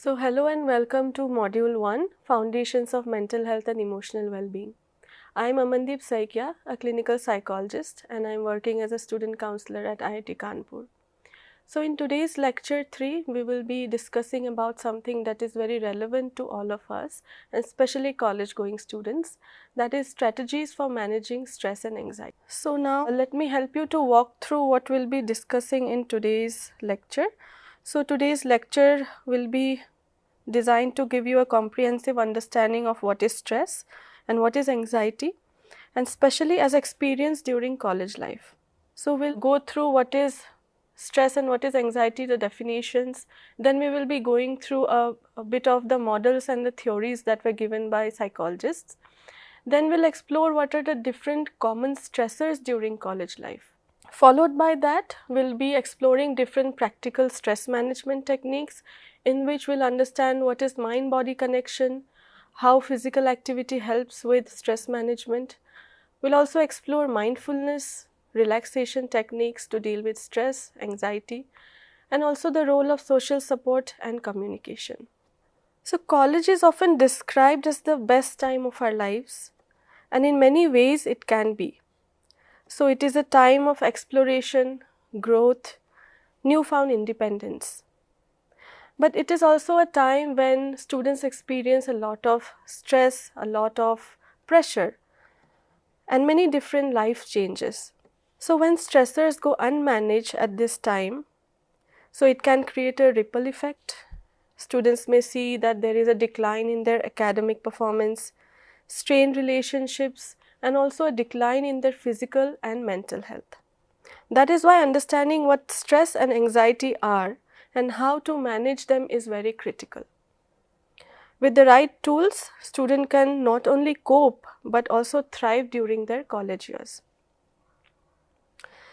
So hello and welcome to Module 1, Foundations of Mental Health and Emotional Well-being. I am Amandeep Saikia, a clinical psychologist, and I am working as a student counselor at IIT Kanpur. So in today's lecture 3, we will be discussing about something that is very relevant to all of us, and especially college-going students, that is strategies for managing stress and anxiety. So now let me help you to walk through what we'll be discussing in today's lecture. So today's lecture will be designed to give you a comprehensive understanding of what is stress and what is anxiety, and especially as experienced during college life. So we'll go through what is stress and what is anxiety, the definitions. Then we will be going through a bit of the models and the theories that were given by psychologists. Then we'll explore what are the different common stressors during college life. Followed by that, we'll be exploring different practical stress management techniques in which we'll understand what is mind-body connection, how physical activity helps with stress management. We'll also explore mindfulness, relaxation techniques to deal with stress, anxiety, and also the role of social support and communication. So college is often described as the best time of our lives, and in many ways it can be. So it is a time of exploration, growth, newfound independence. But it is also a time when students experience a lot of stress, a lot of pressure, and many different life changes. So when stressors go unmanaged at this time, so it can create a ripple effect. Students may see that there is a decline in their academic performance, strained relationships, and also a decline in their physical and mental health. That is why understanding what stress and anxiety are and how to manage them is very critical. With the right tools, students can not only cope but also thrive during their college years.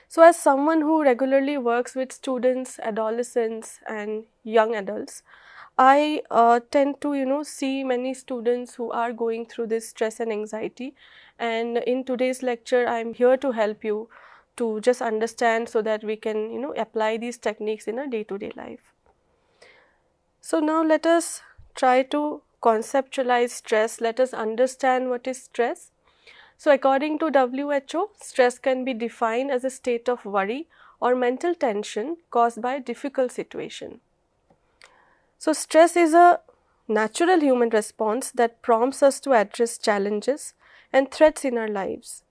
So as someone who regularly works with students, adolescents and young adults, I tend to see many students who are going through this stress and anxiety, and in today's lecture I am here to help you to just understand so that we can apply these techniques in our day-to-day life. So now let us try to conceptualize stress. Let us understand what is stress. So according to WHO, stress can be defined as a state of worry or mental tension caused by a difficult situation. So stress is a natural human response that prompts us to address challenges and threats in our lives.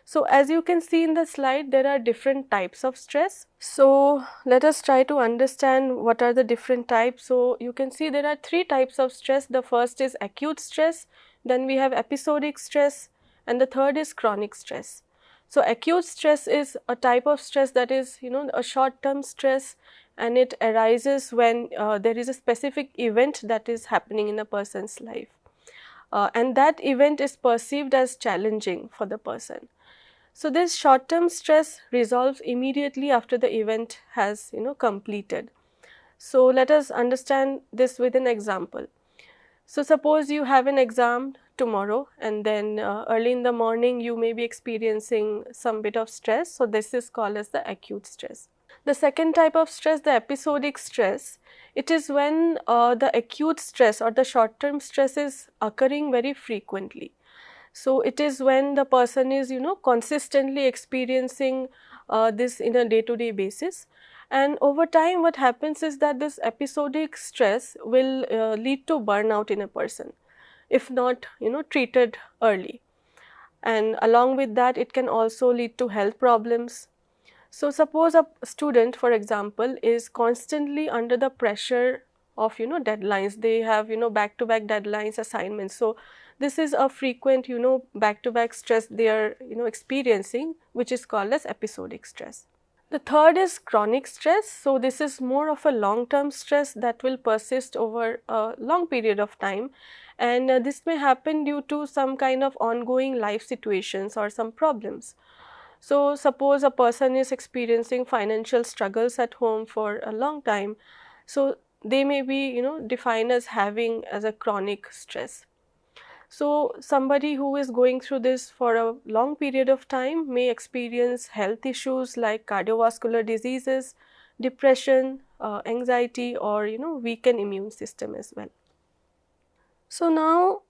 So as you can see in the slide, there are different types of stress. So let us try to understand what are the different types. So you can see there are three types of stress. The first is acute stress, then we have episodic stress, and the third is chronic stress. So acute stress is a type of stress that is a short-term stress, and it arises when there is a specific event that is happening in a person's life. And that event is perceived as challenging for the person. So this short-term stress resolves immediately after the event has completed. So let us understand this with an example. So suppose you have an exam tomorrow, and then early in the morning you may be experiencing some bit of stress. So this is called as the acute stress. The second type of stress, the episodic stress, it is when the acute stress or the short-term stress is occurring very frequently. So it is when the person is consistently experiencing this in a day-to-day basis, and over time what happens is that this episodic stress will lead to burnout in a person if not treated early, and along with that it can also lead to health problems. So suppose a student, for example, is constantly under the pressure of deadlines. They have back-to-back deadlines, assignments. So this is a frequent back-to-back stress they are experiencing, which is called as episodic stress. The third is chronic stress. So this is more of a long-term stress that will persist over a long period of time, and this may happen due to some kind of ongoing life situations or some problems. So suppose a person is experiencing financial struggles at home for a long time, so they may be defined as having as a chronic stress. So somebody who is going through this for a long period of time may experience health issues like cardiovascular diseases, depression, anxiety or weaken immune system as well. So now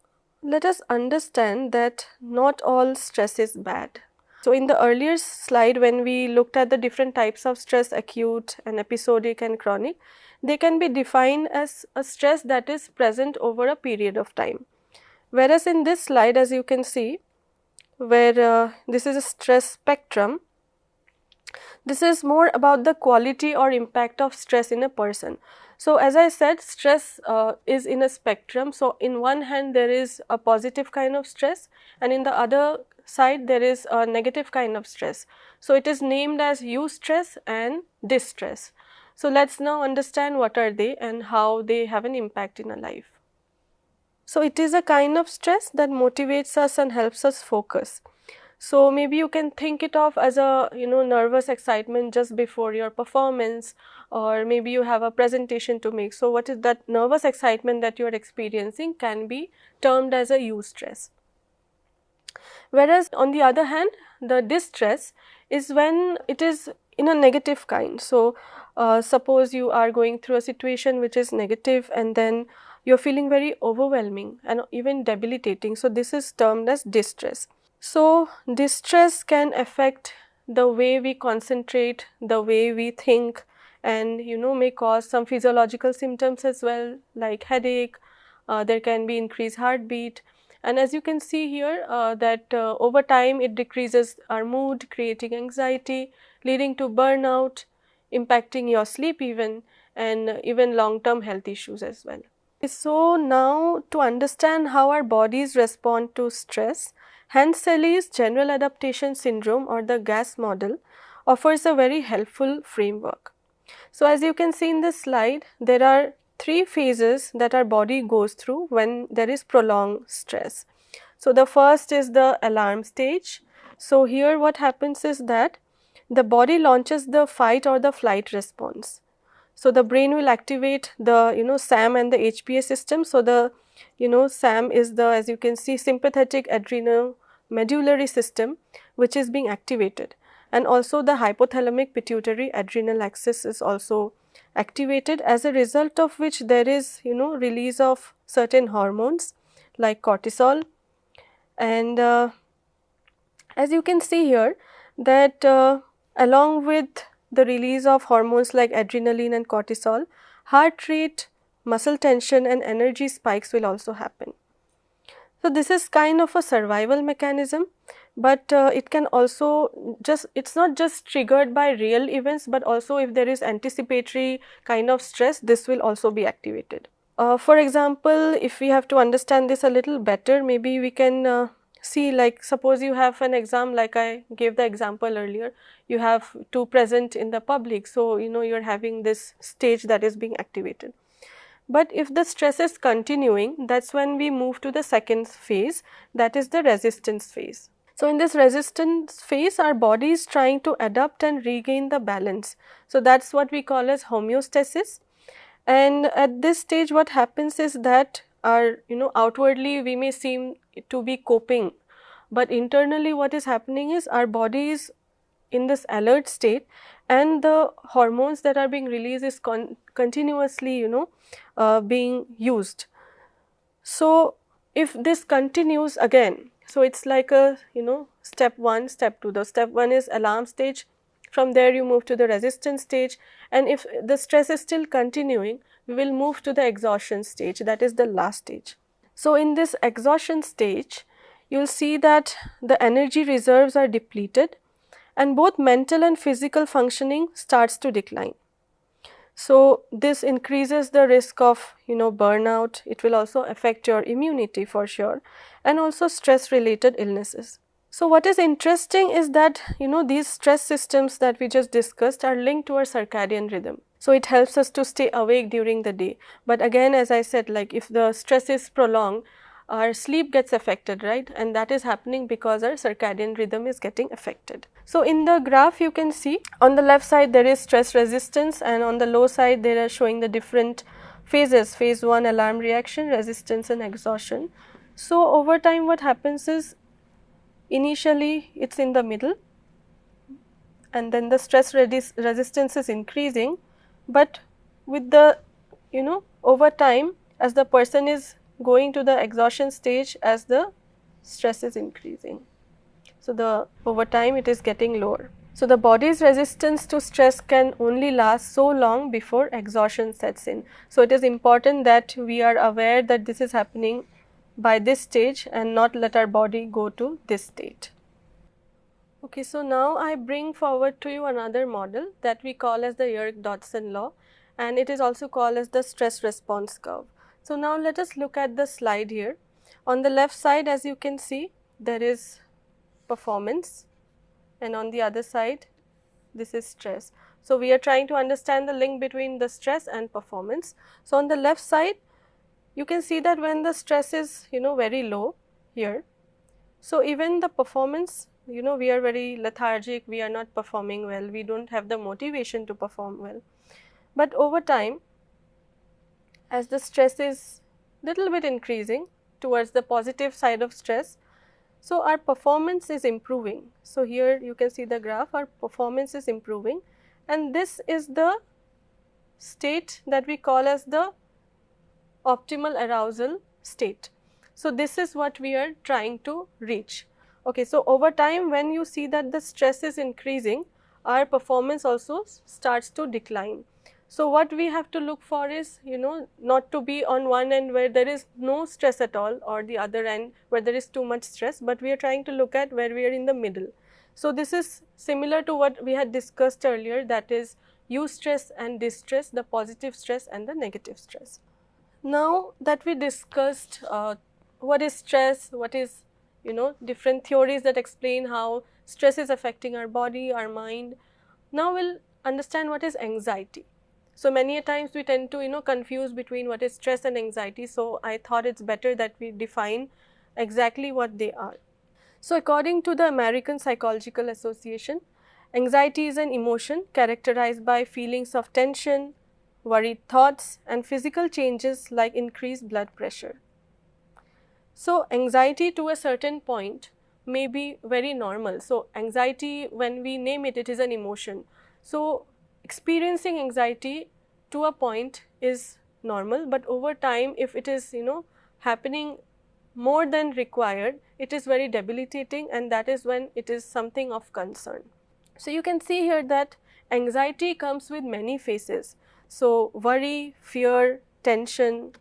let us understand that not all stress is bad. So in the earlier slide, when we looked at the different types of stress, acute and episodic and chronic, they can be defined as a stress that is present over a period of time. Whereas in this slide, as you can see, where this is a stress spectrum, this is more about the quality or impact of stress in a person. So as I said, stress is in a spectrum. So in one hand there is a positive kind of stress, and in the other side there is a negative kind of stress. So it is named as eustress and distress. So let's now understand what are they and how they have an impact in our life. So it is a kind of stress that motivates us and helps us focus. So maybe you can think it of as a nervous excitement just before your performance, or maybe you have a presentation to make. So what is that nervous excitement that you are experiencing can be termed as a eustress. Whereas on the other hand, the distress is when it is in a negative kind. So suppose you are going through a situation which is negative and then you are feeling very overwhelming and even debilitating. So this is termed as distress. So distress can affect the way we concentrate, the way we think, and may cause some physiological symptoms as well, like headache. There can be increased heartbeat, and as you can see here that over time it decreases our mood, creating anxiety, leading to burnout, impacting your sleep even, and even long-term health issues as well. So now, to understand how our bodies respond to stress, Hans-Selye's General Adaptation Syndrome, or the GAS model, offers a very helpful framework. So as you can see in this slide, there are 3 phases that our body goes through when there is prolonged stress. So the first is the alarm stage. So here what happens is that the body launches the fight or the flight response. So the brain will activate the SAM and the HPA system. So the SAM is the, as you can see, sympathetic adrenomedullary system, which is being activated, and also the hypothalamic pituitary adrenal axis is also activated, as a result of which there is release of certain hormones like cortisol. And as you can see here that along with the release of hormones like adrenaline and cortisol, heart rate, muscle tension and energy spikes will also happen. So this is kind of a survival mechanism, but it can also it's not just triggered by real events, but also if there is anticipatory kind of stress, this will also be activated. For example, if we have to understand this a little better, maybe we can see, like suppose you have an exam, like I gave the example earlier, you have to present in the public, so you are having this stage that is being activated. But if the stress is continuing, that's when we move to the second phase, that is the resistance phase. So in this resistance phase, our body is trying to adapt and regain the balance. So that's what we call as homeostasis. And at this stage what happens is that our outwardly we may seem to be coping, but internally what is happening is our body is in this alert state, and the hormones that are being released is continuously being used. So if this continues again, so it's like a step 1, step 2. The step 1 is alarm stage. From there you move to the resistance stage, and if the stress is still continuing, we will move to the exhaustion stage, that is the last stage. So in this exhaustion stage, you will see that the energy reserves are depleted and both mental and physical functioning starts to decline. So this increases the risk of burnout. It will also affect your immunity for sure, and also stress related illnesses. So what is interesting is that these stress systems that we just discussed are linked to our circadian rhythm. So it helps us to stay awake during the day. But again, as I said, like if the stress is prolonged, our sleep gets affected, right? And that is happening because our circadian rhythm is getting affected. So in the graph you can see on the left side there is stress resistance, and on the low side they are showing the different phases, phase 1 alarm reaction, resistance and exhaustion. So over time what happens is, initially it's in the middle and then the stress resistance is increasing, but with the, over time, as the person is going to the exhaustion stage, as the stress is increasing. So the over time it is getting lower. So the body's resistance to stress can only last so long before exhaustion sets in. So it is important that we are aware that this is happening by this stage and not let our body go to this state. Okay, so now I bring forward to you another model that we call as the Yerkes-Dodson law, and it is also called as the stress response curve. So now let us look at the slide here. On the left side, as you can see, there is performance, and on the other side this is stress. So we are trying to understand the link between the stress and performance. So on the left side you can see that when the stress is very low here, so even the performance, we are very lethargic, we are not performing well, we don't have the motivation to perform well. But over time, as the stress is little bit increasing towards the positive side of stress, so our performance is improving. So here you can see the graph, our performance is improving, and this is the state that we call as the optimal arousal state. So this is what we are trying to reach. Okay, so over time when you see that the stress is increasing, our performance also starts to decline. So what we have to look for is, not to be on one end where there is no stress at all, or the other end where there is too much stress, but we are trying to look at where we are in the middle. So this is similar to what we had discussed earlier, that is eustress and distress, the positive stress and the negative stress. Now that we discussed what is stress, what is, different theories that explain how stress is affecting our body, our mind, now we'll understand what is anxiety. So many a times we tend to, confuse between what is stress and anxiety. So I thought it's better that we define exactly what they are. So according to the American Psychological Association, anxiety is an emotion characterized by feelings of tension, worried thoughts, and physical changes like increased blood pressure. So anxiety to a certain point may be very normal. So anxiety, when we name it, it is an emotion. So experiencing anxiety to a point is normal, but over time if it is, happening more than required, it is very debilitating, and that is when it is something of concern. So you can see here that anxiety comes with many phases. So worry, fear, tension,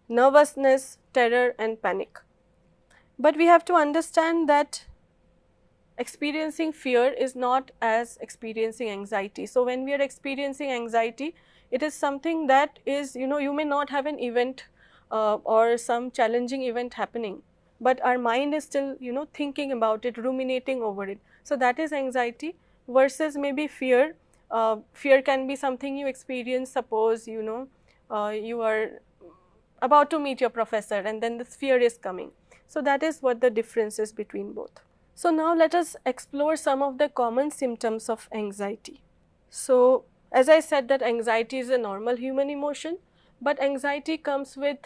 nervousness, terror and panic. But we have to understand that experiencing fear is not as experiencing anxiety. So when we are experiencing anxiety, it is something that is, you may not have an event or some challenging event happening, but our mind is still, thinking about it, ruminating over it. So that is anxiety versus maybe fear. Fear can be something you experience, suppose, you are about to meet your professor and then this fear is coming. So that is what the difference is between both. So now let us explore some of the common symptoms of anxiety. So as I said that anxiety is a normal human emotion, but anxiety comes with,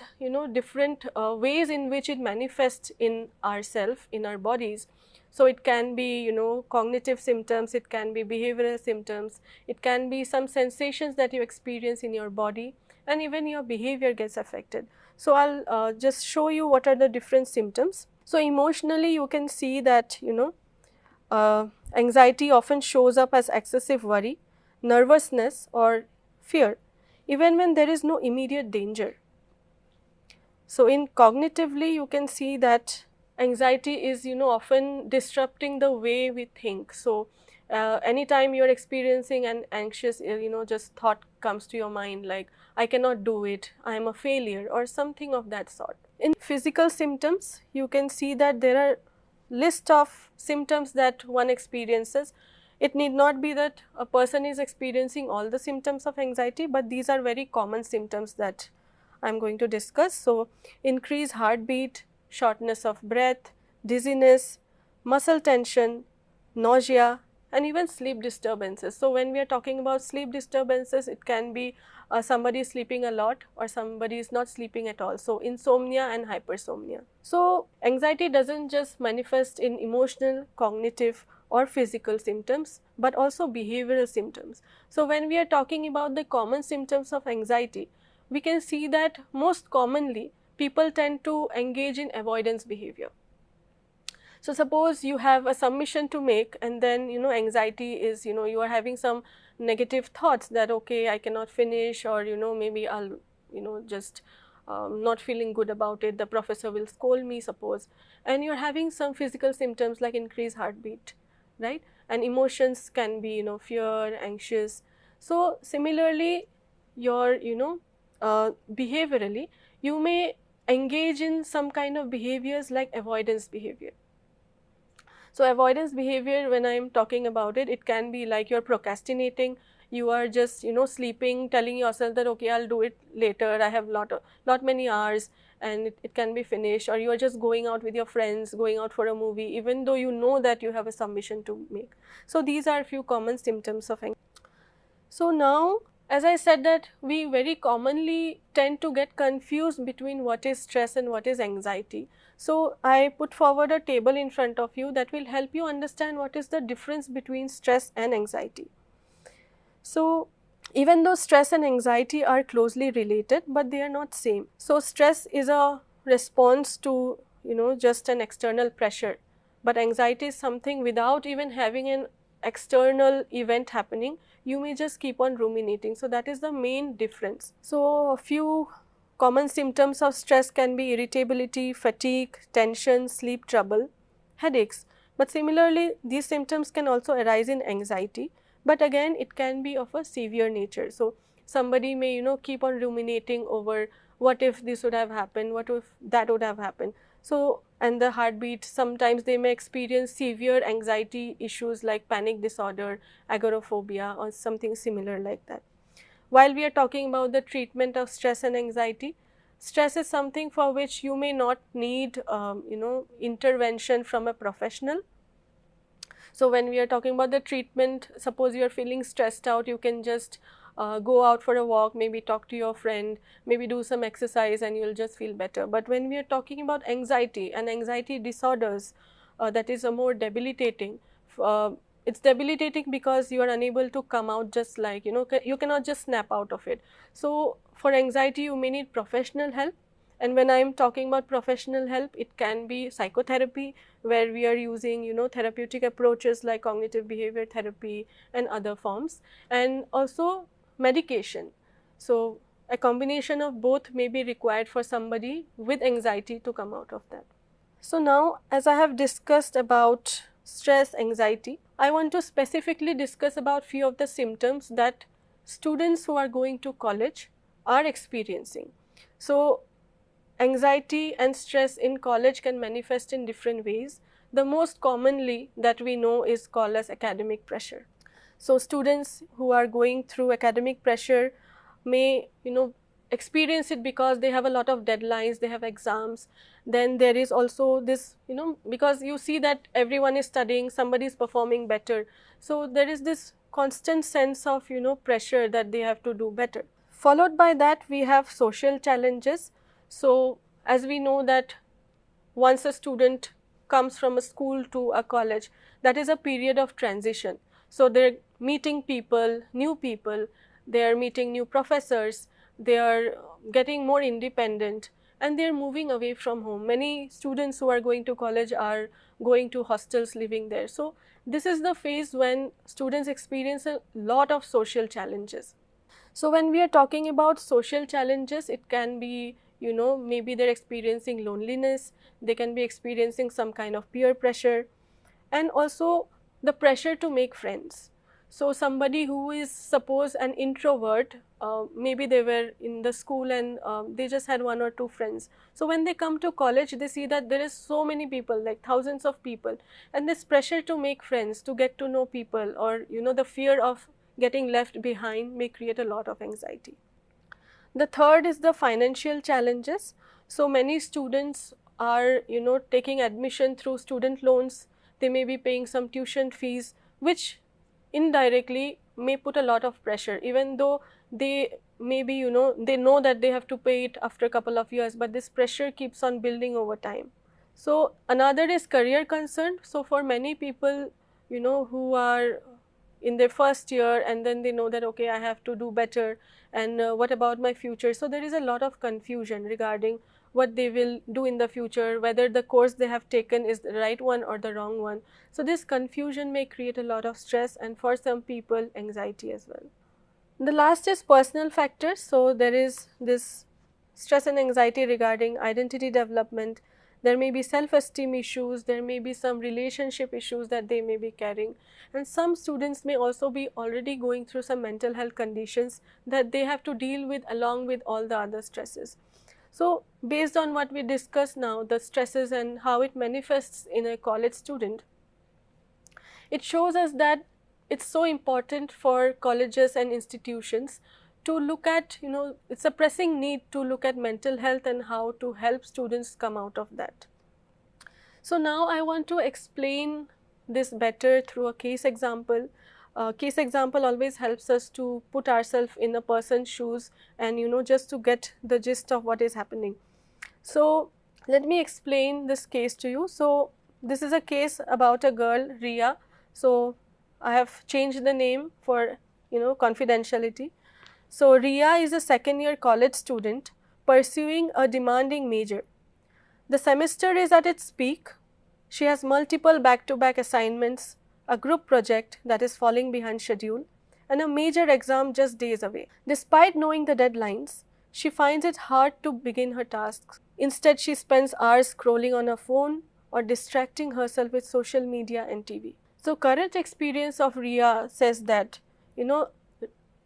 different ways in which it manifests in ourself, in our bodies. So it can be, cognitive symptoms, it can be behavioral symptoms, it can be some sensations that you experience in your body, and even your behavior gets affected. So I'll just show you what are the different symptoms. So emotionally you can see that, anxiety often shows up as excessive worry, nervousness or fear, even when there is no immediate danger. So in cognitively you can see that anxiety is, often disrupting the way we think. So anytime you are experiencing an anxious, just thought comes to your mind like, I cannot do it, I am a failure or something of that sort. In physical symptoms, you can see that there are list of symptoms that one experiences. It need not be that a person is experiencing all the symptoms of anxiety, but these are very common symptoms that I am going to discuss. So increased heartbeat, shortness of breath, dizziness, muscle tension, nausea, and even sleep disturbances. So when we are talking about sleep disturbances, it can be somebody is sleeping a lot or somebody is not sleeping at all. So insomnia and hypersomnia. So anxiety doesn't just manifest in emotional, cognitive or physical symptoms, but also behavioral symptoms. So when we are talking about the common symptoms of anxiety, we can see that most commonly people tend to engage in avoidance behavior. So suppose you have a submission to make, and then anxiety is, you are having some negative thoughts that okay, I cannot finish, or maybe I'll just not feeling good about it, the professor will scold me, suppose, and you're having some physical symptoms like increased heartbeat, right? And emotions can be fear, anxious. So similarly, your behaviorally, you may engage in some kind of behaviors like avoidance behavior. So avoidance behavior, when I'm talking about it, it can be like you're procrastinating, you are just sleeping, telling yourself that okay, I'll do it later, I have lot many hours and it can be finished, or you are just going out with your friends, going out for a movie, even though you know that you have a submission to make. So these are a few common symptoms of anxiety. So now, as I said that we very commonly tend to get confused between what is stress and what is anxiety. So I put forward a table in front of you that will help you understand what is the difference between stress and anxiety. So even though stress and anxiety are closely related, but they are not same. So stress is a response to just an external pressure, but anxiety is something without even having an external event happening, you may just keep on ruminating. So that is the main difference. So a few common symptoms of stress can be irritability, fatigue, tension, sleep trouble, headaches. But similarly, these symptoms can also arise in anxiety, but again it can be of a severe nature. So somebody may keep on ruminating over what if this would have happened, what if that would have happened. So, and the heartbeat, sometimes they may experience severe anxiety issues like panic disorder, agoraphobia, or something similar like that. While we are talking about the treatment of stress and anxiety, stress is something for which you may not need intervention from a professional. So when we are talking about the treatment, suppose you are feeling stressed out, you can just go out for a walk, maybe talk to your friend, maybe do some exercise, and you'll just feel better. But when we are talking about anxiety and anxiety disorders, that is a more debilitating. It's debilitating because you are unable to come out, just like you cannot just snap out of it. So for anxiety, you may need professional help. And when I am talking about professional help, it can be psychotherapy, where we are using therapeutic approaches like cognitive behavior therapy and other forms, and also medication. So a combination of both may be required for somebody with anxiety to come out of that. So now, as I have discussed about stress, anxiety, I want to specifically discuss about few of the symptoms that students who are going to college are experiencing. So anxiety and stress in college can manifest in different ways. The most commonly that we know is called as academic pressure. So students who are going through academic pressure may experience it because they have a lot of deadlines, they have exams. Then there is also this because you see that everyone is studying, somebody is performing better, so there is this constant sense of pressure that they have to do better. Followed by that, we have social challenges. So as we know that once a student comes from a school to a college, that is a period of transition. So they're meeting people, new people, they are meeting new professors, they are getting more independent, and they are moving away from home. Many students who are going to college are going to hostels, living there. So this is the phase when students experience a lot of social challenges. So when we are talking about social challenges, it can be maybe they're experiencing loneliness, they can be experiencing some kind of peer pressure, and also the pressure to make friends. So somebody who is suppose an introvert, maybe they were in the school and they just had one or two friends. So when they come to college, they see that there is so many people, like thousands of people, and this pressure to make friends, to get to know people, or the fear of getting left behind may create a lot of anxiety. The third is the financial challenges. So many students are taking admission through student loans. They may be paying some tuition fees, which indirectly may put a lot of pressure, even though they maybe they know that they have to pay it after a couple of years, but this pressure keeps on building over time. So another is career concern. So for many people, who are in their first year, and then they know that, okay, I have to do better, and what about my future? So there is a lot of confusion regarding what they will do in the future, whether the course they have taken is the right one or the wrong one. So this confusion may create a lot of stress, and for some people anxiety as well. The last is personal factors. So there is this stress and anxiety regarding identity development. There may be self-esteem issues, there may be some relationship issues that they may be carrying, and some students may also be already going through some mental health conditions that they have to deal with along with all the other stresses. So based on what we discussed now, the stresses and how it manifests in a college student, it shows us that it's so important for colleges and institutions to look at, it's a pressing need to look at mental health and how to help students come out of that. So now I want to explain this better through a case example. Case example always helps us to put ourselves in a person's shoes and just to get the gist of what is happening. So let me explain this case to you. So this is a case about a girl, Ria. So I have changed the name for confidentiality. So Ria is a second-year college student pursuing a demanding major. The semester is at its peak. She has multiple back-to-back assignments, a group project that is falling behind schedule, and a major exam just days away. Despite knowing the deadlines, she finds it hard to begin her tasks. Instead, she spends hours scrolling on her phone or distracting herself with social media and TV. So current experience of Ria says that,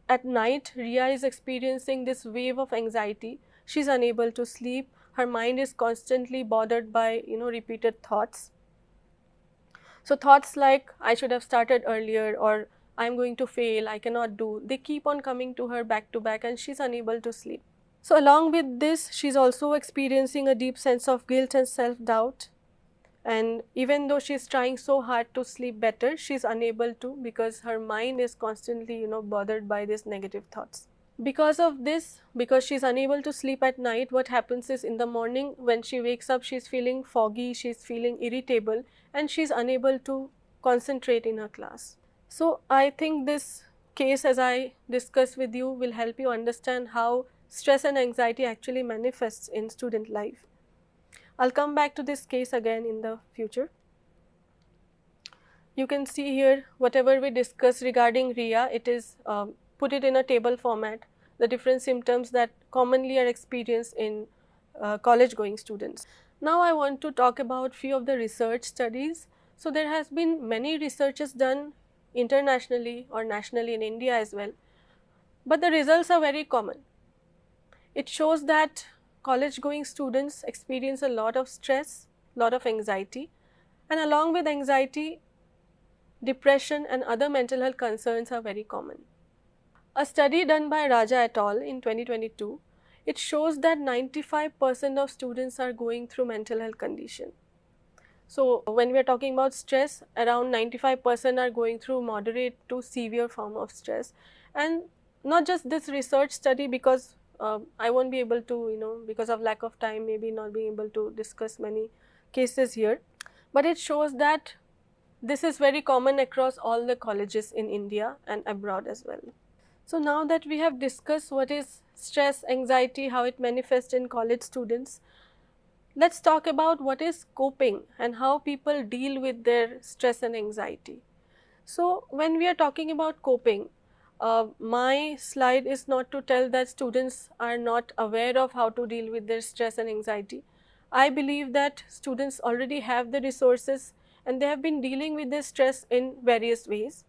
at night, Ria is experiencing this wave of anxiety. She's unable to sleep. Her mind is constantly bothered by, repeated thoughts. So thoughts like, I should have started earlier, or I'm going to fail, I cannot do, they keep on coming to her back to back, and she's unable to sleep. So along with this, she's also experiencing a deep sense of guilt and self-doubt. And even though she's trying so hard to sleep better, she's unable to, because her mind is constantly, bothered by these negative thoughts. Because of this, because she's unable to sleep at night, what happens is in the morning when she wakes up, she's feeling foggy, she's feeling irritable, and she's unable to concentrate in her class. So I think this case, as I discussed with you, will help you understand how stress and anxiety actually manifests in student life. I'll come back to this case again in the future. You can see here whatever we discussed regarding Ria, it is put it in a table format, the different symptoms that commonly are experienced in college going students. Now I want to talk about few of the research studies. So there has been many researches done internationally or nationally in India as well, but the results are very common. It shows that college going students experience a lot of stress, lot of anxiety, and along with anxiety, depression and other mental health concerns are very common. A study done by Raja et al. In 2022, it shows that 95% of students are going through mental health condition. So when we are talking about stress, around 95% are going through moderate to severe form of stress. And not just this research study, because I won't be able to, because of lack of time, maybe not being able to discuss many cases here, but it shows that this is very common across all the colleges in India and abroad as well. So now that we have discussed what is stress, anxiety, how it manifests in college students, let's talk about what is coping and how people deal with their stress and anxiety. So when we are talking about coping, my slide is not to tell that students are not aware of how to deal with their stress and anxiety. I believe that students already have the resources and they have been dealing with this stress in various ways.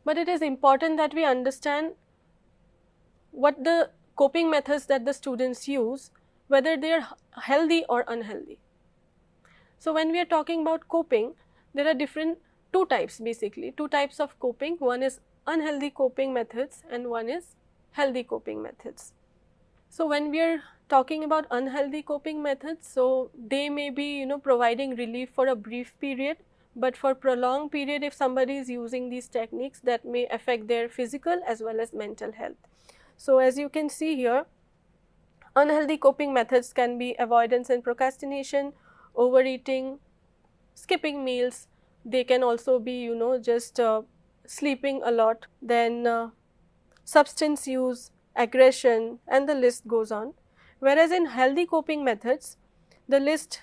But it is important that we understand what the coping methods that the students use, whether they are healthy or unhealthy. So when we are talking about coping, there are two types basically, two types of coping. One is unhealthy coping methods and one is healthy coping methods. So when we are talking about unhealthy coping methods, so they may be providing relief for a brief period, but for prolonged period, if somebody is using these techniques, that may affect their physical as well as mental health. So as you can see here, unhealthy coping methods can be avoidance and procrastination, overeating, skipping meals, They can also be, just sleeping a lot, then substance use, aggression, and the list goes on. Whereas in healthy coping methods, the list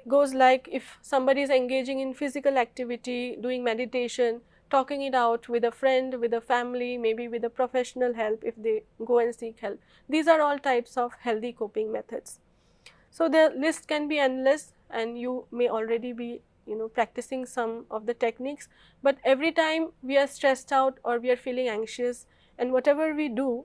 goes like if somebody is engaging in physical activity, doing meditation, talking it out with a friend, with a family, maybe with a professional help if they go and seek help. These are all types of healthy coping methods. So the list can be endless, and you may already be practicing some of the techniques, but every time we are stressed out or we are feeling anxious, and whatever we do,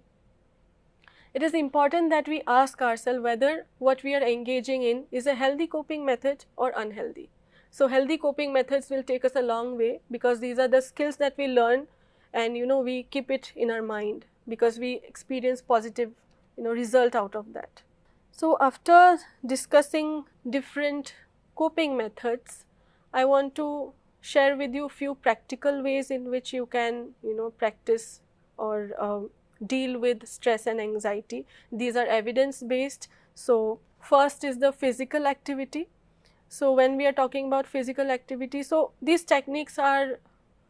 it is important that we ask ourselves whether what we are engaging in is a healthy coping method or unhealthy. So healthy coping methods will take us a long way, because these are the skills that we learn, and we keep it in our mind because we experience positive result out of that. So after discussing different coping methods, I want to share with you few practical ways in which you can practice or deal with stress and anxiety. These are evidence based. So first is the physical activity. So when we are talking about physical activity, so these techniques are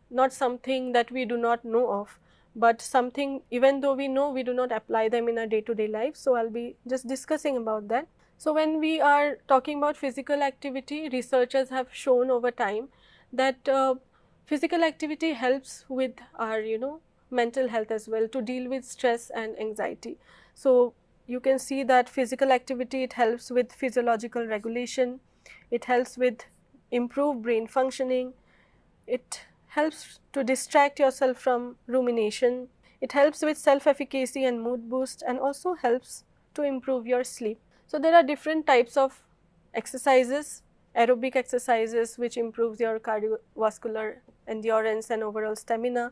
not something that we do not know of, but something even though we know, we do not apply them in our day-to-day life. So I'll be just discussing about that. So when we are talking about physical activity, researchers have shown over time that physical activity helps with our mental health as well, to deal with stress and anxiety. So you can see that physical activity, it helps with physiological regulation, it helps with improved brain functioning, it helps to distract yourself from rumination, it helps with self-efficacy and mood boost, and also helps to improve your sleep. So there are different types of exercises, aerobic exercises which improves your cardiovascular endurance and overall stamina.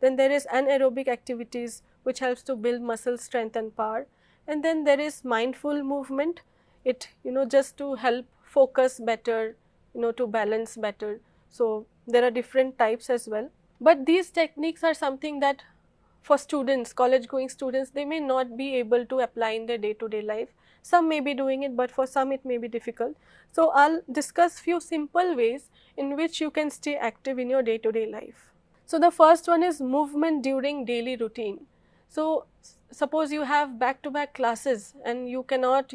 Then there is anaerobic activities which helps to build muscle strength and power. And then there is mindful movement, it just to help focus better, to balance better. So there are different types as well. But these techniques are something that for students, college going students, they may not be able to apply in their day-to-day life. Some may be doing it, but for some it may be difficult. So I'll discuss few simple ways in which you can stay active in your day-to-day life. So the first one is movement during daily routine. So suppose you have back-to-back classes and you cannot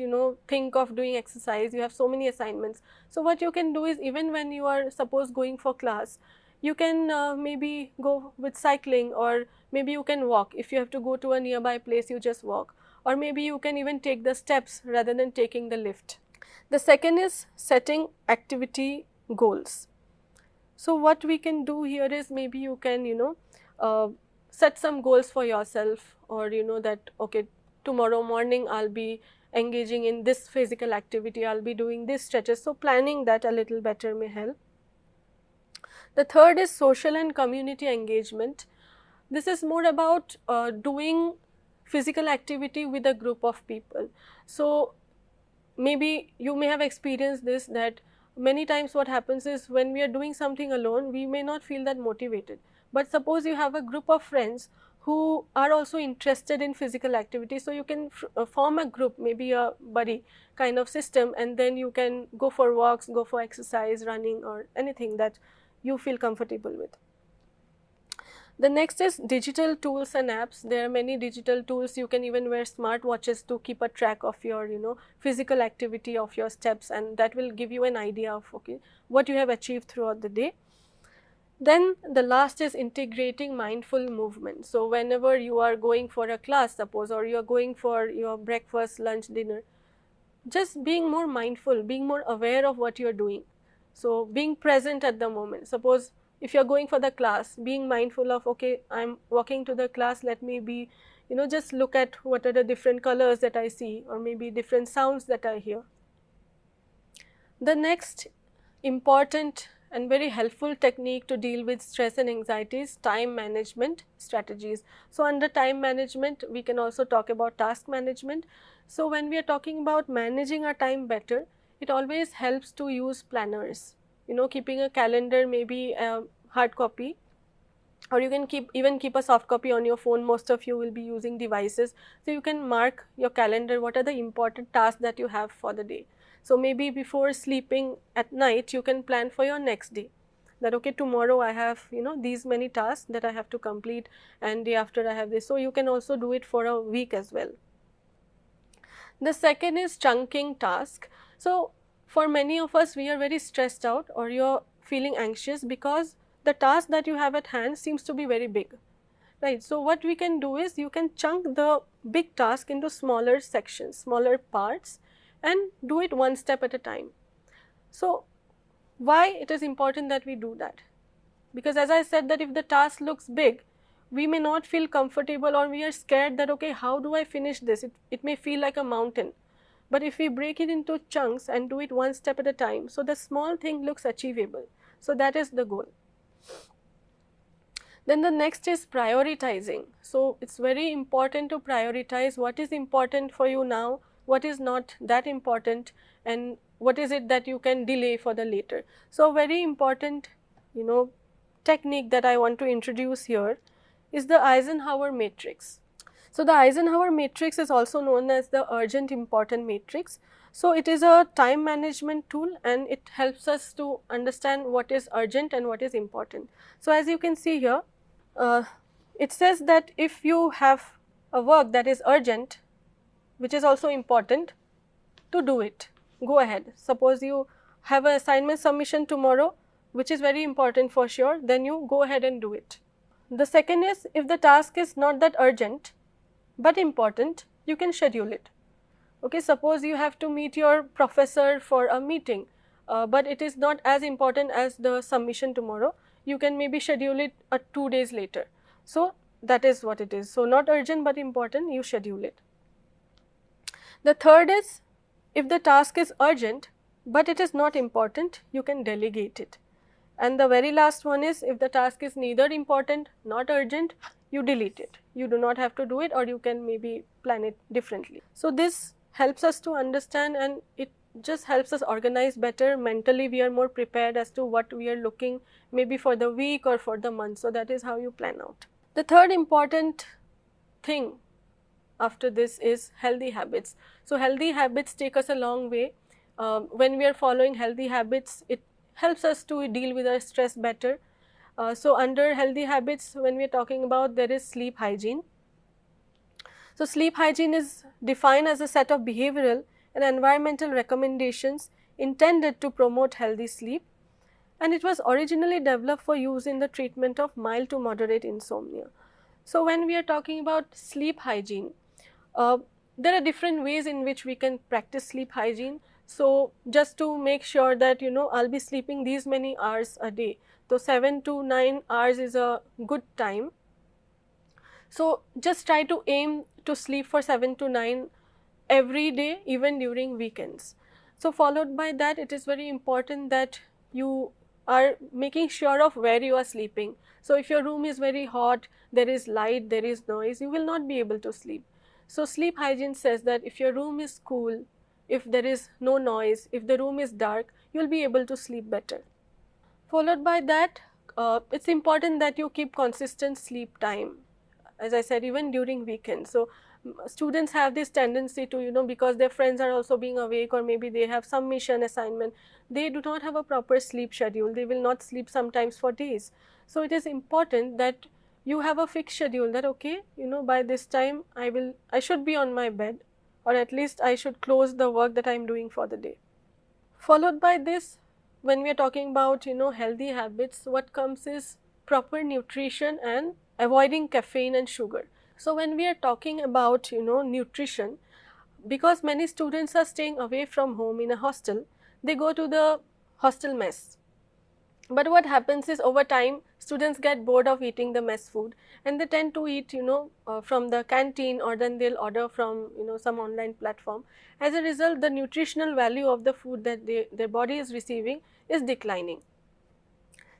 think of doing exercise, you have so many assignments. So what you can do is, even when you are suppose going for class, you can maybe go with cycling, or maybe you can walk. If you have to go to a nearby place, you just walk, or maybe you can even take the steps rather than taking the lift. The second is setting activity goals. So what we can do here is, maybe you can set some goals for yourself, or that okay, tomorrow morning I'll be engaging in this physical activity, I'll be doing this stretches. So planning that a little better may help. The third is social and community engagement. This is more about doing physical activity with a group of people. So maybe you may have experienced this, that many times what happens is, when we are doing something alone, we may not feel that motivated. But suppose you have a group of friends who are also interested in physical activity, so you can form a group, maybe a buddy kind of system, and then you can go for walks, go for exercise, running, or anything that you feel comfortable with. The next is digital tools and apps. There are many digital tools. You can even wear smart watches to keep a track of your physical activity, of your steps, and that will give you an idea of okay, what you have achieved throughout the day. Then the last is integrating mindful movement. So whenever you are going for a class, suppose, or you are going for your breakfast, lunch, dinner, just being more mindful, being more aware of what you are doing. So being present at the moment. Suppose if you are going for the class, being mindful of okay, I'm walking to the class, let me be just look at what are the different colors that I see, or maybe different sounds that I hear. The next important and very helpful technique to deal with stress and anxiety is time management strategies. So under time management, we can also talk about task management. So when we are talking about managing our time better, it always helps to use planners, keeping a calendar, maybe a hard copy, or you can even keep a soft copy on your phone. Most of you will be using devices, so you can mark your calendar, what are the important tasks that you have for the day. So maybe before sleeping at night, you can plan for your next day. that okay, tomorrow I have these many tasks that I have to complete, and day after I have this. So you can also do it for a week as well. The second is chunking task. So for many of us, we are very stressed out or you're feeling anxious because the task that you have at hand seems to be very big, right? So what we can do is you can chunk the big task into smaller sections, smaller parts, and do it one step at a time. So why it is important that we do that? Because as I said, that if the task looks big, we may not feel comfortable, or we are scared that okay, how do I finish this? It may feel like a mountain. But if we break it into chunks and do it one step at a time, so the small thing looks achievable. So that is the goal. Then the next is prioritizing. So it's very important to prioritize what is important for you now, what is not that important, and what is it that you can delay for the later. So very important, technique that I want to introduce here is the Eisenhower matrix. So the Eisenhower matrix is also known as the urgent important matrix. So it is a time management tool, and it helps us to understand what is urgent and what is important. So as you can see here, it says that if you have a work that is urgent, which is also important, to do it, go ahead. Suppose you have an assignment submission tomorrow, which is very important for sure, then you go ahead and do it. The second is, if the task is not that urgent but important, you can schedule it. Okay, suppose you have to meet your professor for a meeting, but it is not as important as the submission tomorrow, you can maybe schedule it 2 days later. So that is what it is. So not urgent but important, you schedule it. The third is, if the task is urgent but it is not important, you can delegate it. And the very last one is, if the task is neither important not urgent, you delete it. You do not have to do it, or you can maybe plan it differently. So this helps us to understand, and it just helps us organize better. Mentally we are more prepared as to what we are looking maybe for the week or for the month. So that is how you plan out. The third important thing after this is healthy habits. So healthy habits take us a long way. When we are following healthy habits, it helps us to deal with our stress better. So under healthy habits, when we are talking about, there is sleep hygiene. So sleep hygiene is defined as a set of behavioral and environmental recommendations intended to promote healthy sleep, and it was originally developed for use in the treatment of mild to moderate insomnia. So when we are talking about sleep hygiene, there are different ways in which we can practice sleep hygiene. So just to make sure that I'll be sleeping these many hours a day, so 7 to 9 hours is a good time. So just try to aim to sleep for 7 to 9 every day, even during weekends. So followed by that, it is very important that you are making sure of where you are sleeping. So if your room is very hot, there is light, there is noise, you will not be able to sleep. So sleep hygiene says that if your room is cool, if there is no noise, if the room is dark, you will be able to sleep better. Followed by that, it's important that you keep consistent sleep time, as I said, even during weekends. So students have this tendency to, because their friends are also being awake, or maybe they have some mission assignment, they do not have a proper sleep schedule. They will not sleep sometimes for days. So it is important that you have a fixed schedule, that okay, by this time I should be on my bed, or at least I should close the work that I am doing for the day. Followed by this, when we are talking about healthy habits, what comes is proper nutrition and avoiding caffeine and sugar. So when we are talking about nutrition, because many students are staying away from home in a hostel, they go to the hostel mess. But what happens is, over time, students get bored of eating the mess food, and they tend to eat from the canteen, or then they'll order from some online platform. As a result, the nutritional value of the food that their body is receiving is declining.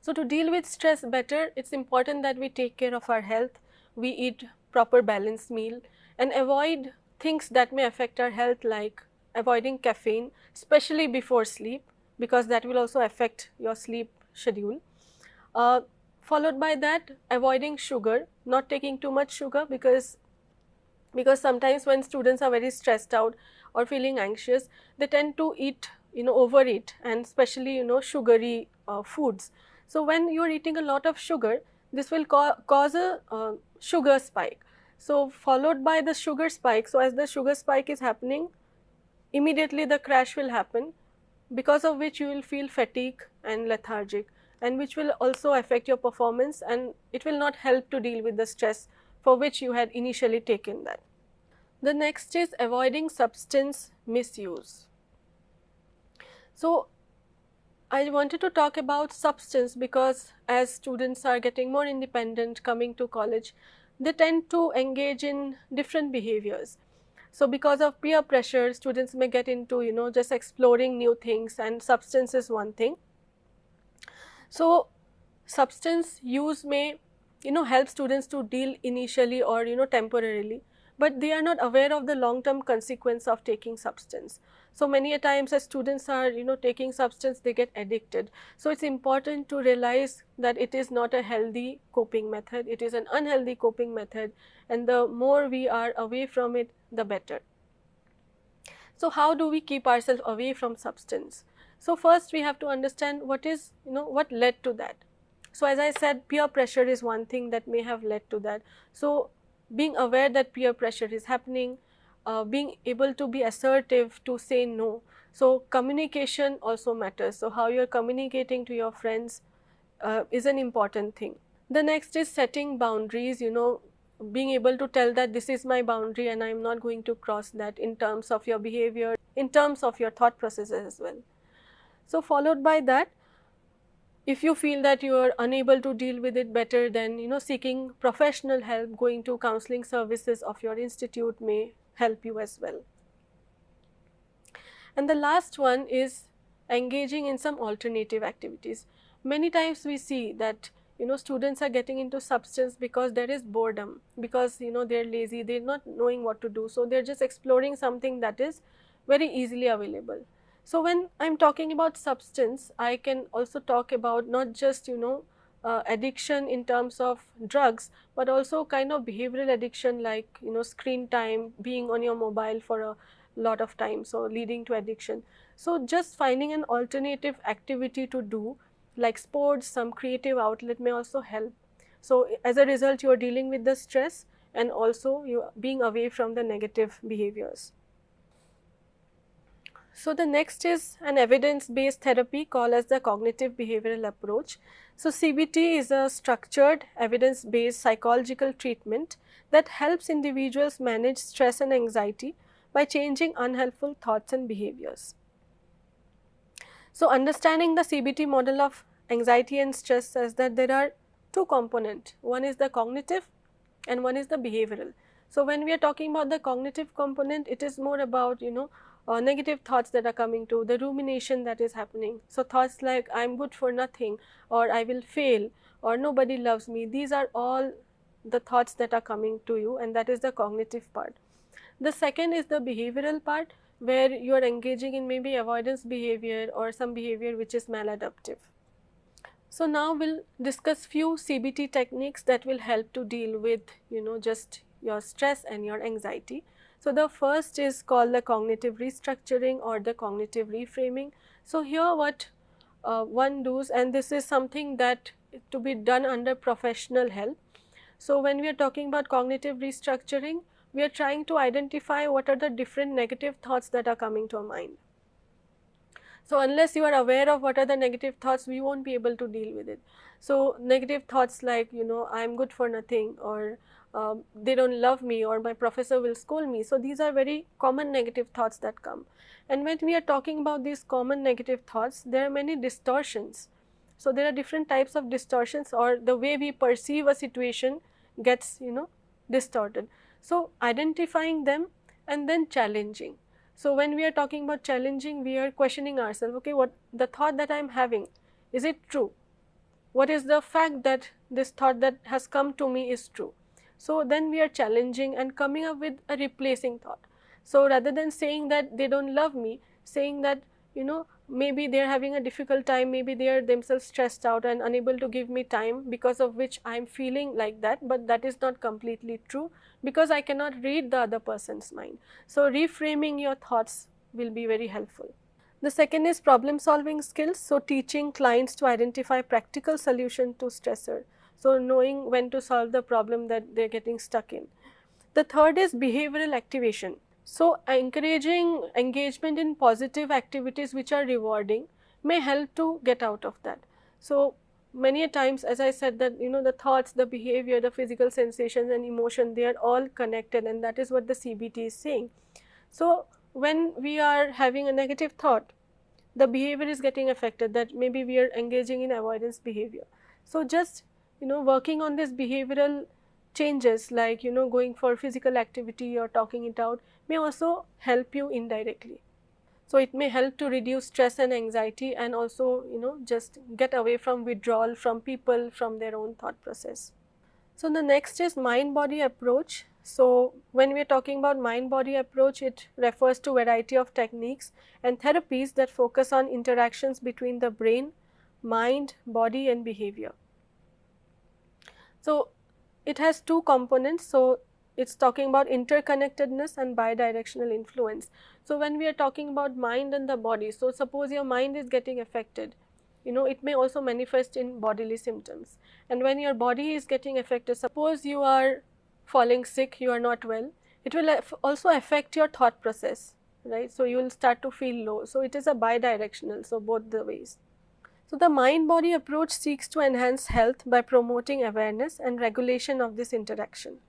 So to deal with stress better, it's important that we take care of our health, we eat proper balanced meal, and avoid things that may affect our health, like avoiding caffeine, especially before sleep, because that will also affect your sleep schedule. Followed by that, avoiding sugar, not taking too much sugar, because sometimes when students are very stressed out or feeling anxious, they tend to eat overeat, and especially sugary foods. So when you are eating a lot of sugar, this will cause a sugar spike. So followed by the sugar spike, so as the sugar spike is happening, immediately the crash will happen, because of which you will feel fatigue and lethargic, and which will also affect your performance, and it will not help to deal with the stress for which you had initially taken that. The next is avoiding substance misuse. So I wanted to talk about substance because as students are getting more independent coming to college, they tend to engage in different behaviors. So because of peer pressure, students may get into, just exploring new things, and substance is one thing. So substance use may, help students to deal initially or, temporarily, but they are not aware of the long term consequence of taking substance. So many a times as students are, taking substance, they get addicted. So it's important to realize that it is not a healthy coping method, it is an unhealthy coping method, and the more we are away from it, the better. So how do we keep ourselves away from substance? So first we have to understand what is, what led to that. So as I said, peer pressure is one thing that may have led to that. So being aware that peer pressure is happening, being able to be assertive to say no. So communication also matters. So how you are communicating to your friends is an important thing. The next is setting boundaries, being able to tell that this is my boundary and I am not going to cross that, in terms of your behavior, in terms of your thought processes as well. So followed by that, if you feel that you are unable to deal with it better, then seeking professional help, going to counseling services of your institute may help you as well. And the last one is engaging in some alternative activities. Many times we see that students are getting into substance because there is boredom, because they're lazy, they're not knowing what to do, so they're just exploring something that is very easily available. So when I'm talking about substance, I can also talk about not just addiction in terms of drugs, but also kind of behavioral addiction, like screen time, being on your mobile for a lot of time, so leading to addiction. So just finding an alternative activity to do, like sports, some creative outlet may also help. So as a result, you are dealing with the stress and also you being away from the negative behaviors. So the next is an evidence-based therapy called as the cognitive behavioral approach. So CBT is a structured evidence-based psychological treatment that helps individuals manage stress and anxiety by changing unhelpful thoughts and behaviors. So understanding the CBT model of anxiety and stress says that there are two components. One is the cognitive and one is the behavioral. So when we are talking about the cognitive component, it is more about negative thoughts that are coming to, the rumination that is happening. So thoughts like I'm good for nothing, or I will fail, or nobody loves me. These are all the thoughts that are coming to you, and that is the cognitive part. The second is the behavioral part, where you are engaging in maybe avoidance behavior or some behavior which is maladaptive. So now we'll discuss few CBT techniques that will help to deal with just your stress and your anxiety. So the first is called the cognitive restructuring or the cognitive reframing. So here what one does, and this is something that to be done under professional help. So when we are talking about cognitive restructuring, we are trying to identify what are the different negative thoughts that are coming to our mind. So unless you are aware of what are the negative thoughts, we won't be able to deal with it. So negative thoughts like I'm good for nothing, or they don't love me, or my professor will scold me. So these are very common negative thoughts that come. And when we are talking about these common negative thoughts, there are many distortions. So there are different types of distortions, or the way we perceive a situation gets distorted. So identifying them and then challenging. So when we are talking about challenging, we are questioning ourselves, okay, what the thought that I am having, is it true? What is the fact that this thought that has come to me is true? So then we are challenging and coming up with a replacing thought. So rather than saying that they don't love me, saying that maybe they are having a difficult time, maybe they are themselves stressed out and unable to give me time, because of which I am feeling like that, but that is not completely true, because I cannot read the other person's mind. So reframing your thoughts will be very helpful. The second is problem solving skills, so teaching clients to identify practical solution to stressor, so knowing when to solve the problem that they are getting stuck in. The third is behavioral activation, so encouraging engagement in positive activities which are rewarding may help to get out of that. So many a times, as I said, that the thoughts, the behavior, the physical sensations and emotion, they are all connected, and that is what the CBT is saying. So when we are having a negative thought, the behavior is getting affected, that maybe we are engaging in avoidance behavior. So just working on this behavioral changes, like going for physical activity or talking it out, may also help you indirectly. So it may help to reduce stress and anxiety, and also just get away from withdrawal from people, from their own thought process. So the next is mind-body approach. So when we are talking about mind-body approach, it refers to variety of techniques and therapies that focus on interactions between the brain, mind, body and behavior. So it has two components. So it's talking about interconnectedness and bidirectional influence. So when we are talking about mind and the body, so suppose your mind is getting affected, it may also manifest in bodily symptoms. And when your body is getting affected, suppose you are falling sick, you are not well, it will also affect your thought process, right? So you will start to feel low. So it is a bidirectional, so both the ways. So the mind-body approach seeks to enhance health by promoting awareness and regulation of this interaction.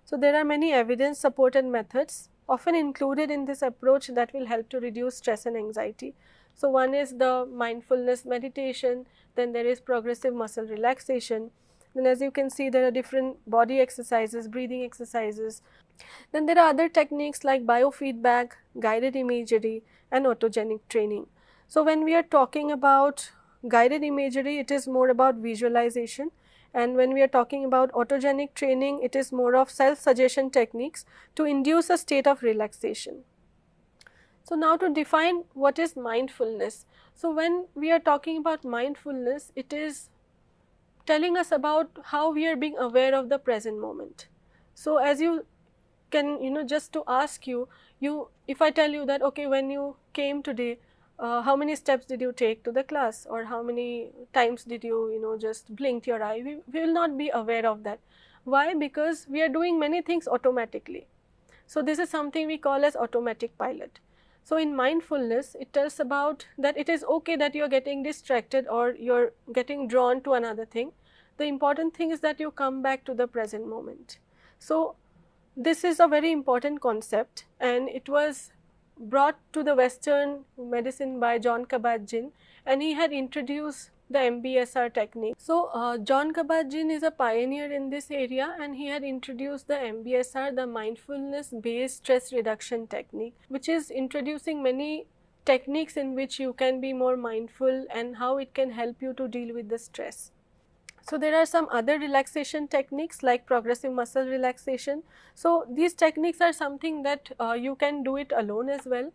So there are many evidence supported methods often included in this approach that will help to reduce stress and anxiety. So one is the mindfulness meditation, then there is progressive muscle relaxation. Then as you can see, there are different body exercises, breathing exercises. Then there are other techniques like biofeedback, guided imagery and autogenic training. So when we are talking about guided imagery, it is more about visualization, and when we are talking about autogenic training, it is more of self-suggestion techniques to induce a state of relaxation. So now to define what is mindfulness. So when we are talking about mindfulness, it is telling us about how we are being aware of the present moment. So as you can, just to ask you, if I tell you that, okay, when you came today, how many steps did you take to the class, or how many times did you, just blinked your eye, we will not be aware of that. Why? Because we are doing many things automatically. So this is something we call as automatic pilot. So in mindfulness, it tells about that it is okay that you are getting distracted or you are getting drawn to another thing. The important thing is that you come back to the present moment. So this is a very important concept, and it was brought to the Western medicine by Jon Kabat-Zinn, and he had introduced the MBSR technique. So Jon Kabat-Zinn is a pioneer in this area, and he had introduced the MBSR, the mindfulness based stress reduction technique, which is introducing many techniques in which you can be more mindful and how it can help you to deal with the stress. So there are some other relaxation techniques like progressive muscle relaxation. So these techniques are something that you can do it alone as well.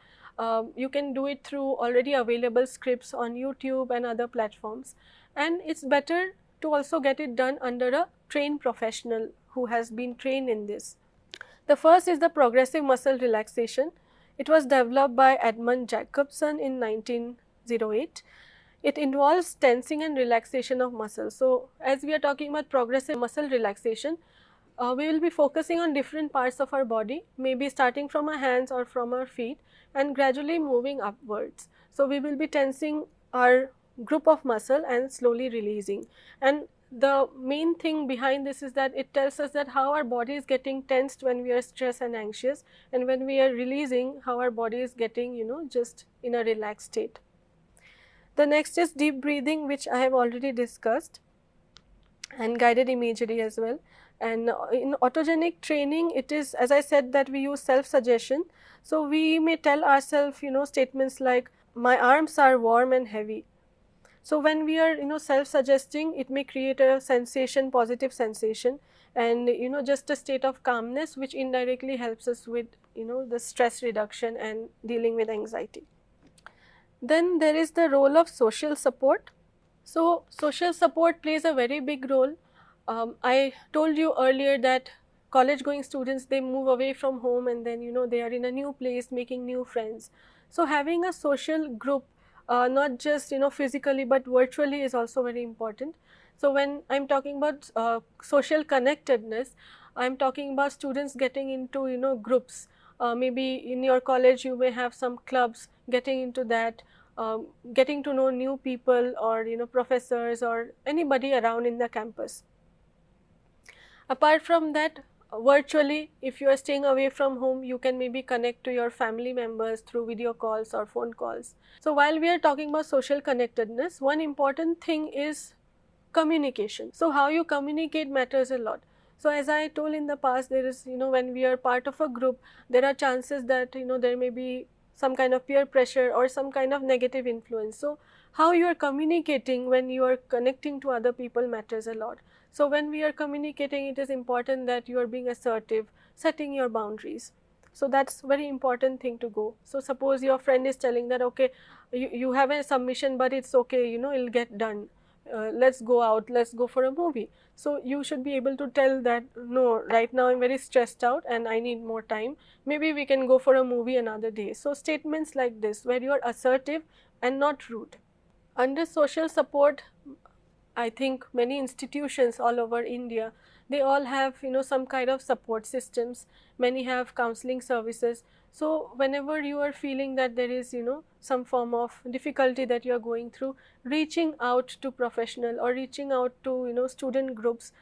You can do it through already available scripts on YouTube and other platforms, and it's better to also get it done under a trained professional who has been trained in this. The first is the progressive muscle relaxation. It was developed by Edmund Jacobson in 1908. It involves tensing and relaxation of muscles. So as we are talking about progressive muscle relaxation, we will be focusing on different parts of our body, maybe starting from our hands or from our feet and gradually moving upwards. So we will be tensing our group of muscle and slowly releasing. And the main thing behind this is that it tells us that how our body is getting tensed when we are stressed and anxious, and when we are releasing, how our body is getting, just in a relaxed state. The next is deep breathing, which I have already discussed, and guided imagery as well. And in autogenic training, it is, as I said, that we use self-suggestion. So we may tell ourselves, statements like, my arms are warm and heavy. So when we are, self-suggesting, it may create a sensation, positive sensation, and, just a state of calmness, which indirectly helps us with, the stress reduction and dealing with anxiety. Then there is the role of social support. So social support plays a very big role. I told you earlier that college going students, they move away from home, and then they are in a new place making new friends. So having a social group, not just physically but virtually, is also very important. So when I'm talking about social connectedness, I'm talking about students getting into groups. Maybe in your college you may have some clubs, getting into that, getting to know new people, or professors or anybody around in the campus. Apart from that, virtually, if you are staying away from home, you can maybe connect to your family members through video calls or phone calls. So while we are talking about social connectedness, one important thing is communication. So how you communicate matters a lot. So as I told in the past, there is, when we are part of a group, there are chances that there may be some kind of peer pressure or some kind of negative influence. So how you are communicating when you are connecting to other people matters a lot. So when we are communicating, it is important that you are being assertive, setting your boundaries. So that's very important thing to go. So suppose your friend is telling that, okay, you have a submission, but it's okay, it'll get done. Let's go out, let's go for a movie. So you should be able to tell that, no, right now I'm very stressed out and I need more time. Maybe we can go for a movie another day. So statements like this, where you are assertive and not rude. Under social support, I think many institutions all over India, they all have some kind of support systems. Many have counseling services. So whenever you are feeling that there is some form of difficulty that you are going through, reaching out to professional or reaching out to student groups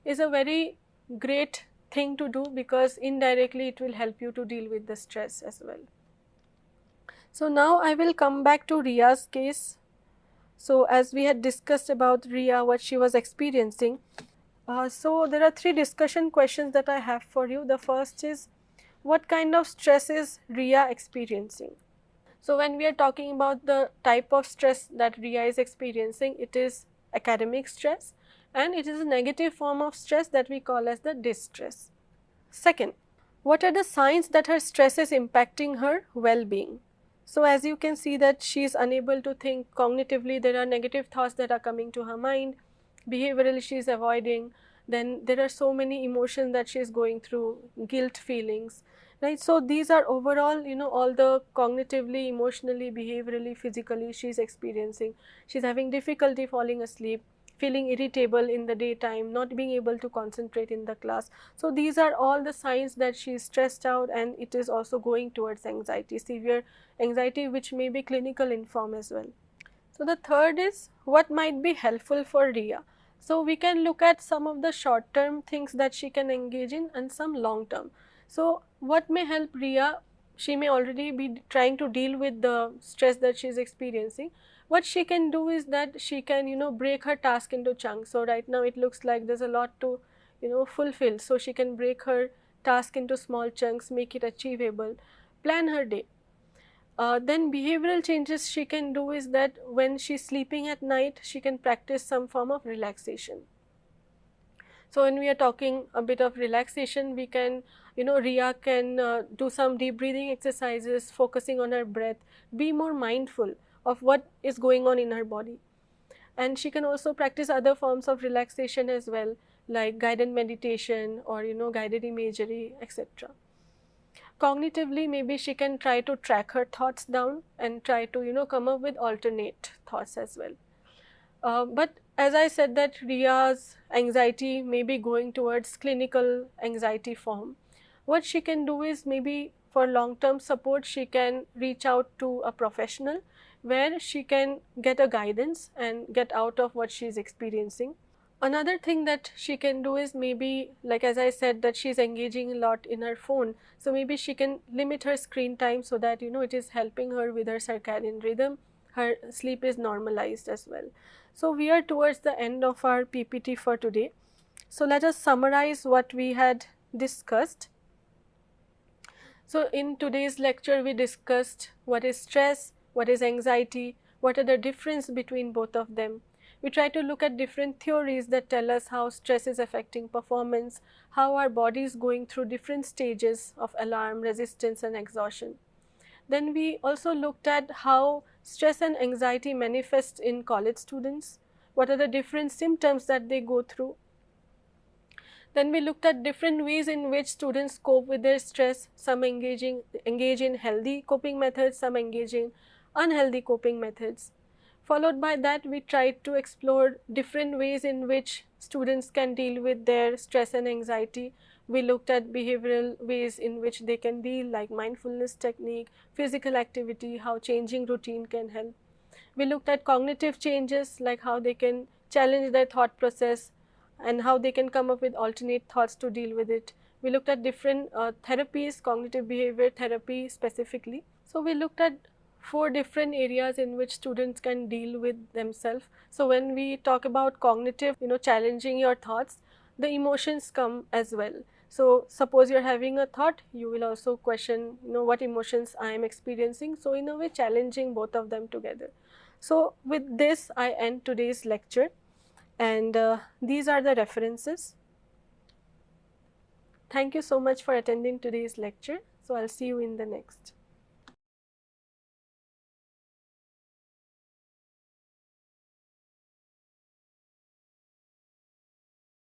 is a very great thing to do, because indirectly it will help you to deal with the stress as well. So now I will come back to Ria's case. So as we had discussed about Ria, what she was experiencing, so there are 3 discussion questions that I have for you. The first is, what kind of stress is Ria experiencing? So when we are talking about the type of stress that Ria is experiencing, it is academic stress, and it is a negative form of stress that we call as the distress. Second, what are the signs that her stress is impacting her well-being? So as you can see that she is unable to think cognitively, there are negative thoughts that are coming to her mind, behaviorally she is avoiding, then there are so many emotions that she is going through, guilt feelings, right? So these are overall, all the cognitively, emotionally, behaviorally, physically she is experiencing. She is having difficulty falling asleep, feeling irritable in the daytime, not being able to concentrate in the class. So these are all the signs that she is stressed out, and it is also going towards anxiety, severe anxiety, which may be clinical in form as well. So the third is, what might be helpful for Ria? So we can look at some of the short term things that she can engage in and some long term. So what may help Ria? She may already be trying to deal with the stress that she is experiencing. What she can do is that she can break her task into chunks. So right now it looks like there's a lot to fulfill. So she can break her task into small chunks, make it achievable, plan her day. Then behavioral changes she can do is that when she's sleeping at night, she can practice some form of relaxation. So when we are talking a bit of relaxation, we can, Ria can do some deep breathing exercises, focusing on her breath, be more mindful of what is going on in her body. And she can also practice other forms of relaxation as well, like guided meditation or guided imagery, etc. Cognitively, maybe she can try to track her thoughts down and try to come up with alternate thoughts as well. But as I said that Ria's anxiety may be going towards clinical anxiety form. What she can do is, maybe for long-term support, she can reach out to a professional where she can get a guidance and get out of what she is experiencing. Another thing that she can do is, maybe, like as I said, that she's engaging a lot in her phone. So maybe she can limit her screen time so that it is helping her with her circadian rhythm. Her sleep is normalized as well. So we are towards the end of our PPT for today. So let us summarize what we had discussed. So in today's lecture, we discussed what is stress, what is anxiety, what are the difference between both of them. We try to look at different theories that tell us how stress is affecting performance, how our body is going through different stages of alarm, resistance and exhaustion. Then we also looked at how stress and anxiety manifest in college students, what are the different symptoms that they go through. Then we looked at different ways in which students cope with their stress. Some engage in healthy coping methods, some engage in unhealthy coping methods. Followed by that, we tried to explore different ways in which students can deal with their stress and anxiety. We looked at behavioral ways in which they can deal, like mindfulness technique, physical activity, how changing routine can help. We looked at cognitive changes, like how they can challenge their thought process and how they can come up with alternate thoughts to deal with it. We looked at different therapies, cognitive behavior therapy specifically. So we looked at 4 different areas in which students can deal with themselves. So when we talk about cognitive, challenging your thoughts, the emotions come as well. So suppose you're having a thought, you will also question, what emotions I am experiencing. So in a way, challenging both of them together. So with this, I end today's lecture, and these are the references. Thank you so much for attending today's lecture. So I'll see you in the next.